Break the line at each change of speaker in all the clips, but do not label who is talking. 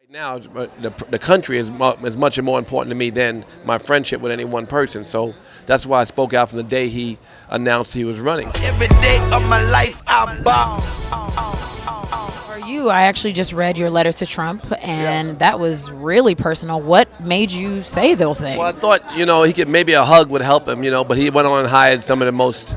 Now, the country is much more important to me than my friendship with any one person. So that's why I spoke out from the day he announced he was running.
Every day of my life I ball.
For you, I actually just read your letter to Trump, and that was really personal. What made you say those things?
Well, I thought, he could maybe a hug would help him, but he went on and hired some of the most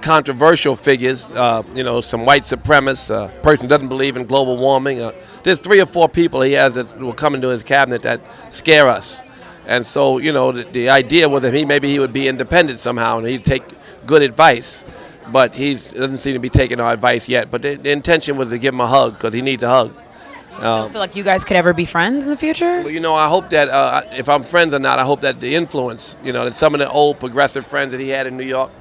controversial figures, some white supremacists, person doesn't believe in global warming. There's 3 or 4 people he has that will come into his cabinet that scare us. And so, the idea was that maybe he would be independent somehow and he'd take good advice. But he doesn't seem to be taking our advice yet. But the intention was to give him a hug because he needs a hug.
Do you feel like you guys could ever be friends in the future?
Well, I hope that if I'm friends or not, I hope that the influence, that some of the old progressive friends that he had in New York,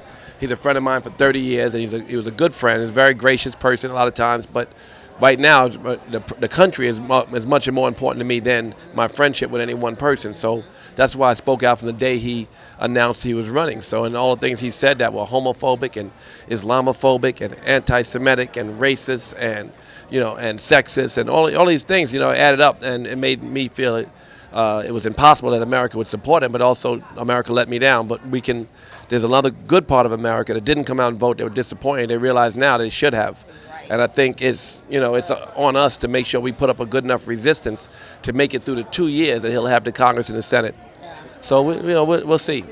he's a friend of mine for 30 years, and he was a good friend. He's a very gracious person a lot of times. But right now, the country is much more important to me than my friendship with any one person. So that's why I spoke out from the day he announced he was running. So, and all the things he said that were homophobic and Islamophobic and anti-Semitic and racist and sexist and all these things, added up, and it made me feel it was impossible that America would support him, but also America let me down. But there's another good part of America that didn't come out and vote. They were disappointed. They realize now they should have. And I think it's on us to make sure we put up a good enough resistance to make it through the 2 years that he'll have the Congress and the Senate. So we'll see.